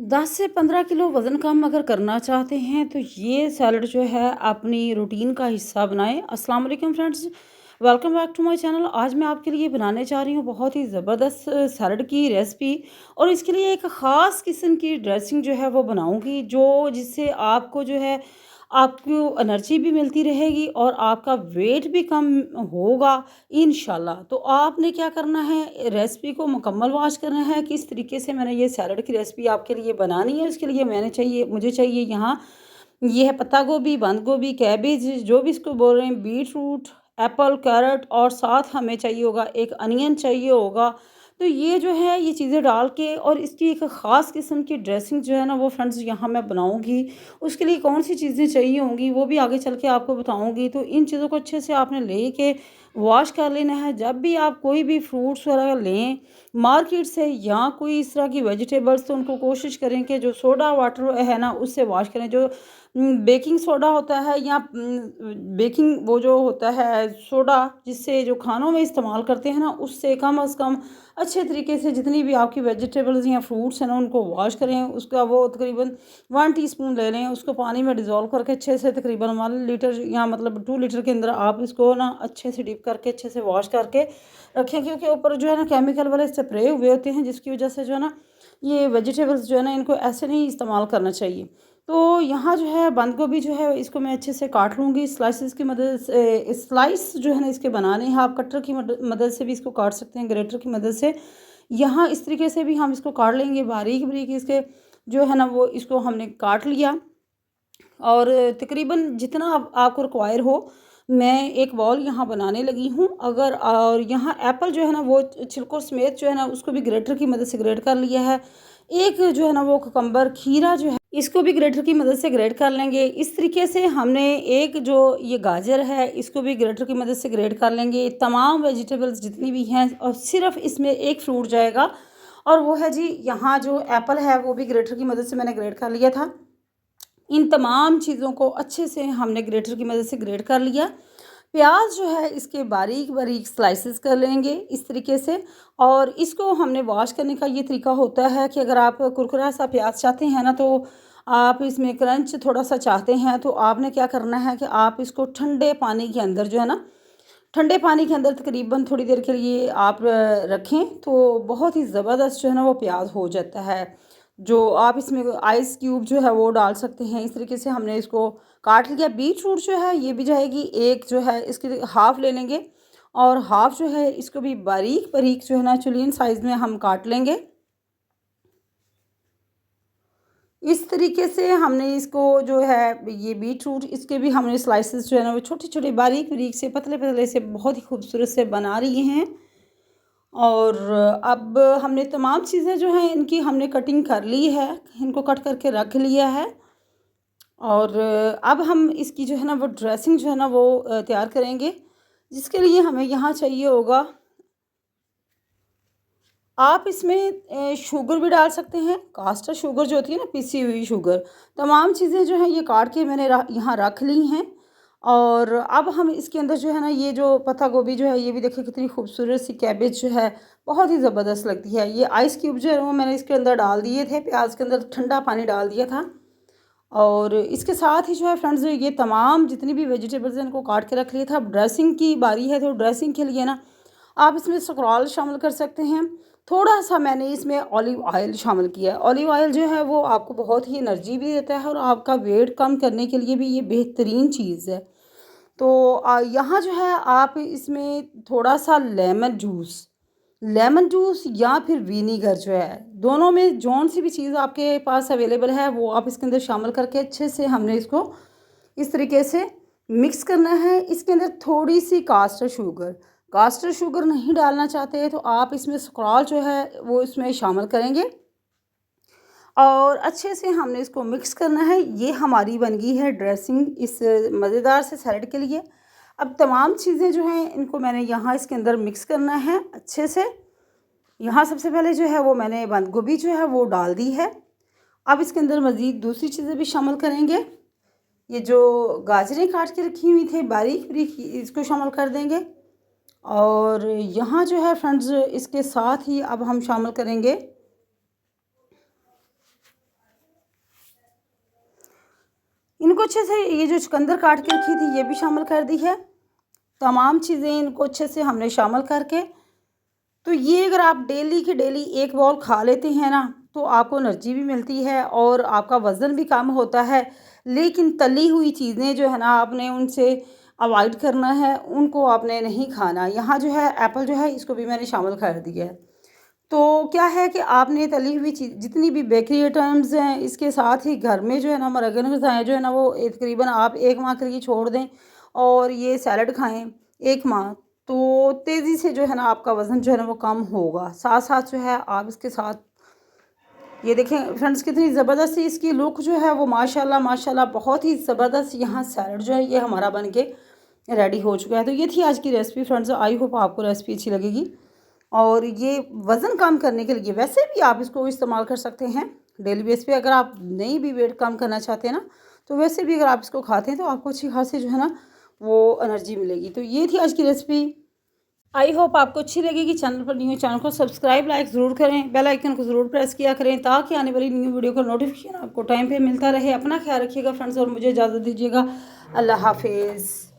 10 से 15 किलो वज़न कम अगर करना चाहते हैं तो ये सैलड जो है अपनी रूटीन का हिस्सा बनाएं। अस्सलाम वालेकुम friends, welcome back to my channel. आज मैं आपके लिए बनाने जा रही हूँ बहुत ही ज़बरदस्त सैलड की रेसिपी। और इसके लिए एक ख़ास किस्म की ड्रेसिंग जो है वो बनाऊँगी, जो जिससे आपको जो है आपको एनर्जी भी मिलती रहेगी और आपका वेट भी कम होगा इंशाल्लाह। तो आपने क्या करना है, रेसिपी को मुकम्मल वॉच करना है। किस तरीके से मैंने ये सैलड की रेसिपी आपके लिए बनानी है, उसके लिए मुझे चाहिए यहाँ ये है पत्ता गोभी, बंद गोभी, कैबेज, जो भी इसको बोल रहे हैं, बीट रूट, एप्पल, कैरट, और साथ हमें चाहिए होगा एक अनियन चाहिए होगा। तो ये जो है ये चीज़ें डाल के और इसकी एक ख़ास किस्म की ड्रेसिंग जो है ना वो फ्रेंड्स यहाँ मैं बनाऊँगी। उसके लिए कौन सी चीज़ें चाहिए होंगी वो भी आगे चल के आपको बताऊँगी। तो इन चीज़ों को अच्छे से आपने लेके वॉश कर लेना है। जब भी आप कोई भी फ्रूट्स वगैरह लें मार्केट से या कोई इस तरह की वेजिटेबल्स, तो उनको कोशिश करें कि जो सोडा वाटर है ना उससे वॉश करें। जो बेकिंग सोडा होता है या बेकिंग वो जो होता है सोडा जिससे जो खानों में इस्तेमाल करते हैं ना, उससे कम से कम अच्छे तरीके से जितनी भी आपकी वेजिटेबल्स या फ्रूट्स हैं ना उनको वॉश करें। उसका वो तकरीबन 1 टीस्पून ले लें, उसको पानी में डिज़ोल्व करके अच्छे से तकरीबन 1 लीटर या मतलब 2 लीटर के अंदर आप इसको ना अच्छे से डिप करके अच्छे से वॉश करके रखें। क्योंकि ऊपर जो है ना केमिकल वाले स्प्रे हुए होते हैं, जिसकी वजह से जो है ना ये वेजिटेबल्स जो है ना इनको ऐसे नहीं इस्तेमाल करना चाहिए। तो यहाँ जो है बंद गोभी जो है इसको मैं अच्छे से काट लूँगी स्लाइसेस की मदद से। स्लाइस जो है ना इसके बनाने हैं, आप कटर की मदद से भी इसको काट सकते हैं, ग्रेटर की मदद से। यहाँ इस तरीके से भी हम इसको काट लेंगे बारीक बारीक। इसके जो है ना वो इसको हमने काट लिया और तकरीबन जितना आपको रिक्वायर हो, मैं एक बॉल यहाँ बनाने लगी हूँ। अगर और यहाँ एप्पल जो है ना वो छिलकों समेत जो है ना उसको भी ग्रेटर की मदद से ग्रेट कर लिया है। एक जो है ना वो कुकम्बर, खीरा जो है इसको भी ग्रेटर की मदद से ग्रेट कर लेंगे। इस तरीके से हमने एक जो ये गाजर है इसको भी ग्रेटर की मदद से ग्रेट कर लेंगे। तमाम वेजिटेबल्स जितनी भी हैं, और सिर्फ इसमें एक फ्रूट जाएगा और वो है जी यहाँ जो एप्पल है, वो भी ग्रेटर की मदद से मैंने ग्रेट कर लिया था। इन तमाम चीज़ों को अच्छे से हमने ग्रेटर की मदद से ग्रेट कर लिया। प्याज जो है इसके बारीक बारीक स्लाइसेस कर लेंगे इस तरीके से। और इसको हमने वॉश करने का ये तरीका होता है कि अगर आप कुरकुरा सा प्याज चाहते हैं ना, तो आप इसमें क्रंच थोड़ा सा चाहते हैं, तो आपने क्या करना है कि आप इसको ठंडे पानी के अंदर जो है ना, ठंडे पानी के अंदर तकरीबन थोड़ी देर के लिए आप रखें, तो बहुत ही ज़बरदस्त जो है ना वो प्याज हो जाता है। जो आप इसमें आइस क्यूब जो है वो डाल सकते हैं। इस तरीके से हमने इसको काट लिया। बीट रूट जो है ये भी जाएगी, एक जो है इसकी हाफ़ ले लेंगे और हाफ़ जो है इसको भी बारीक बारीक जो है ना जुलियन साइज़ में हम काट लेंगे। इस तरीके से हमने इसको जो है ये बीट रूट इसके भी हमने स्लाइसेस जो है ना वो छोटे छोटे बारीक बारीक से पतले पतले से बहुत ही खूबसूरत से बना लिए हैं। और अब हमने तमाम चीज़ें जो हैं इनकी हमने कटिंग कर ली है, इनको कट करके रख लिया है। और अब हम इसकी जो है ना वो ड्रेसिंग जो है ना वो तैयार करेंगे, जिसके लिए हमें यहाँ चाहिए होगा, आप इसमें शुगर भी डाल सकते हैं, कास्टर शुगर जो होती है ना, पिसी हुई शुगर। तमाम चीज़ें जो हैं ये काट के मैंने यहाँ रख ली हैं। और अब हम इसके अंदर जो है ना ये जो पत्ता गोभी जो है ये भी देखिए कितनी खूबसूरत सी, कैबेज जो है बहुत ही ज़बरदस्त लगती है। ये आइस क्यूब जो है वो मैंने इसके अंदर डाल दिए थे, प्याज के अंदर ठंडा पानी डाल दिया था। और इसके साथ ही जो है फ्रेंड्स ये तमाम जितनी भी वेजिटेबल्स हैं इनको काट के रख लिया था। अब ड्रेसिंग की बारी है, तो ड्रेसिंग के लिए ना आप इसमें स्क्रोल शामिल कर सकते हैं। थोड़ा सा मैंने इसमें ऑलिव ऑयल शामिल किया है। ऑलिव ऑयल जो है वो आपको बहुत ही एनर्जी भी देता है और आपका वेट कम करने के लिए भी ये बेहतरीन चीज़ है। तो यहाँ जो है आप इसमें थोड़ा सा लेमन जूस या फिर विनीगर जो है, दोनों में जौन सी भी चीज़ आपके पास अवेलेबल है वो आप इसके अंदर शामिल करके अच्छे से हमने इसको इस तरीके से मिक्स करना है। इसके अंदर थोड़ी सी कास्टर शुगर नहीं डालना चाहते तो आप इसमें स्क्रॉल जो है वो इसमें शामिल करेंगे और अच्छे से हमने इसको मिक्स करना है। ये हमारी बन गई है ड्रेसिंग इस मज़ेदार से सैलड के लिए। अब तमाम चीज़ें जो हैं इनको मैंने यहाँ इसके अंदर मिक्स करना है अच्छे से। यहाँ सबसे पहले जो है वो मैंने बंद गोभी जो है वो डाल दी है। अब इसके अंदर मज़ीद दूसरी चीज़ें भी शामिल करेंगे। ये जो गाजरें काट के रखी हुई थी बारीक बारीक, इसको शामिल कर देंगे। और यहाँ जो है फ्रेंड्स इसके साथ ही अब हम शामिल करेंगे अच्छे से ये जो चुकंदर काट के रखी थी ये भी शामिल कर दी है। तमाम चीज़ें इनको अच्छे से हमने शामिल करके, तो ये अगर आप डेली की डेली एक बाउल खा लेते हैं ना, तो आपको एनर्जी भी मिलती है और आपका वज़न भी कम होता है। लेकिन तली हुई चीज़ें जो है ना, आपने उनसे अवॉइड करना है, उनको आपने नहीं खाना। यहाँ जो है एप्पल जो है इसको भी मैंने शामिल कर दिया है। तो क्या है कि आपने तली हुई चीज़ जितनी भी बेकरी आइटम्स हैं, इसके साथ ही घर में जो है ना मरगन ग़िज़ाएँ जो है ना, वो तकरीबन आप 1 माह के लिए छोड़ दें और ये सैलड खाएँ 1 माह, तो तेज़ी से जो है ना आपका वज़न जो है ना वो कम होगा। साथ-साथ जो है आप इसके साथ ये देखें फ्रेंड्स, कितनी ज़बरदस्त इसकी लुक जो है वो माशाल्लाह माशाल्लाह बहुत ही ज़बरदस्त। यहाँ सैलड जो है ये हमारा बन के रेडी हो चुका है। तो ये थी आज की रेसिपी फ्रेंड्स, आई होप आपको रेसिपी अच्छी लगेगी। और ये वज़न कम करने के लिए वैसे भी आप इसको इस्तेमाल कर सकते हैं डेली बेस पे। अगर आप नहीं भी वेट कम करना चाहते हैं ना, तो वैसे भी अगर आप इसको खाते हैं तो आपको अच्छी खासी जो है ना वो एनर्जी मिलेगी। तो ये थी आज की रेसिपी, आई होप आपको अच्छी लगेगी। चैनल पर न्यू चैनल को सब्सक्राइब लाइक ज़रूर करें, बेल आइकन को ज़रूर प्रेस किया करें ताकि आने वाली न्यू वीडियो का नोटिफिकेशन आपको टाइम पे मिलता रहे। अपना ख्याल रखिएगा फ्रेंड्स और मुझे इजाज़त दीजिएगा। अल्लाह हाफिज़।